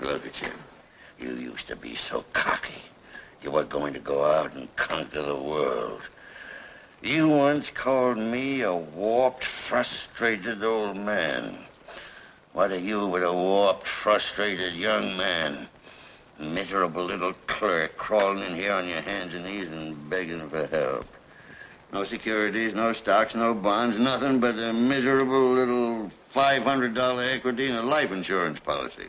Look at you. You used to be so cocky. You were going to go out and conquer the world. You once called me a warped, frustrated old man. What are you but a warped, frustrated young man? Miserable little clerk crawling in here on your hands and knees and begging for help. No securities, no stocks, no bonds, nothing but a miserable little $500 equity and a life insurance policy.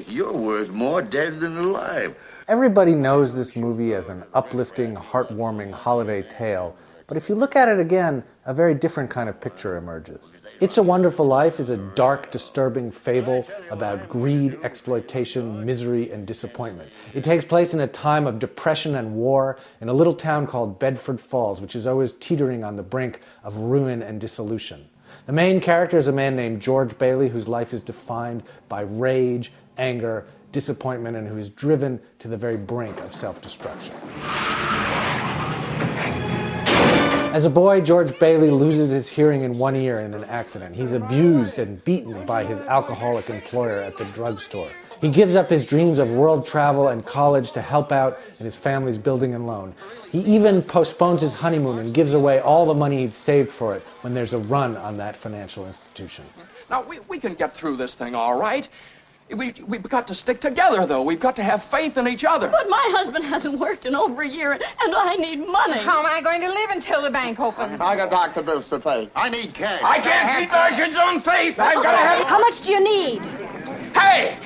You're worth more dead than alive. Everybody knows this movie as an uplifting, heartwarming holiday tale, but if you look at it again, a very different kind of picture emerges. It's a Wonderful Life is a dark, disturbing fable about greed, exploitation, misery, and disappointment. It takes place in a time of depression and war in a little town called Bedford Falls, which is always teetering on the brink of ruin and dissolution. The main character is a man named George Bailey, whose life is defined by rage, anger, disappointment, and who is driven to the very brink of self-destruction. As a boy, George Bailey loses his hearing in one ear in an accident. He's abused and beaten by his alcoholic employer at the drugstore. He gives up his dreams of world travel and college to help out in his family's building and loan. He even postpones his honeymoon and gives away all the money he'd saved for it when there's a run on that financial institution. Now, we can get through this thing all right. We've got to stick together, though. We've got to have faith in each other. But my husband hasn't worked in over a year, and I need money. How am I going to live until the bank opens? I got doctor bills to pay. I need cash. I can't keep my kids on faith. I've got to have... How much do you need? Hey!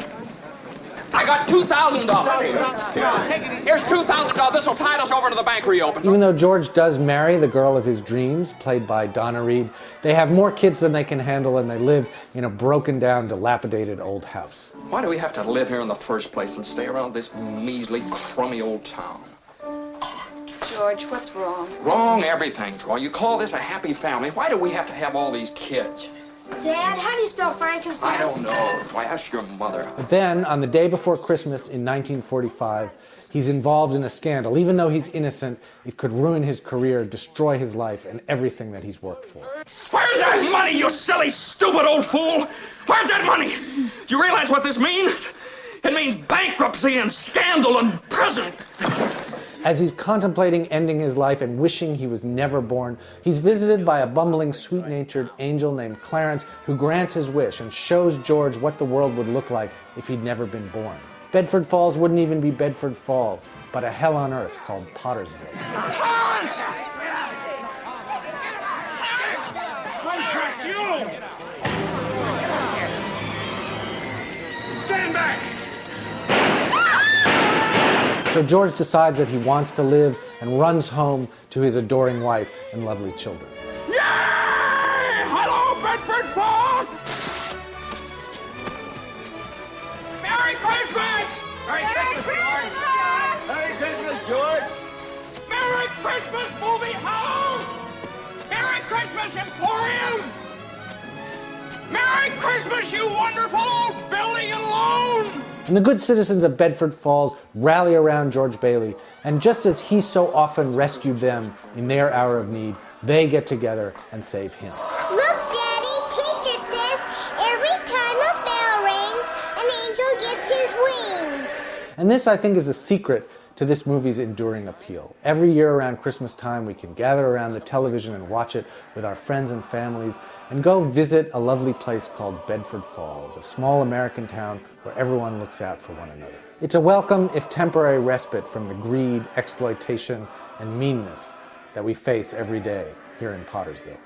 I got $2,000. Here's $2,000. This will tide us over to the bank reopen. Even though George does marry the girl of his dreams, played by Donna Reed, they have more kids than they can handle, and they live in a broken down, dilapidated old house. Why do we have to live here in the first place and stay around this measly, crummy old town? George, what's wrong? Wrong everything, Troy. You call this a happy family. Why do we have to have all these kids? Dad, how do you spell frankincense? I don't know. Troy, ask your mother. But then, on the day before Christmas in 1945, he's involved in a scandal. Even though he's innocent, it could ruin his career, destroy his life, and everything that he's worked for. Where's that money, you silly, stupid old fool? Where's that money? You realize what this means? It means bankruptcy and scandal and prison. As he's contemplating ending his life and wishing he was never born, he's visited by a bumbling, sweet-natured angel named Clarence who grants his wish and shows George what the world would look like if he'd never been born. Bedford Falls wouldn't even be Bedford Falls, but a hell on earth called Pottersville. Clarence! Clarence, you! Stand back! So George decides that he wants to live and runs home to his adoring wife and lovely children. Yay! Hello, Bedford Falls! Merry Christmas! Merry Christmas, George! Merry Christmas, movie house! Merry Christmas, Emporium! Merry Christmas, you wonderful old building and loan! And the good citizens of Bedford Falls rally around George Bailey, and just as he so often rescued them in their hour of need, they get together and save him. Look, Daddy, teacher says every time a bell rings, an angel gets his wings. And this, I think, is the secret to this movie's enduring appeal. Every year around Christmas time, we can gather around the television and watch it with our friends and families and go visit a lovely place called Bedford Falls, a small American town where everyone looks out for one another. It's a welcome, if temporary, respite from the greed, exploitation, and meanness that we face every day here in Pottersville.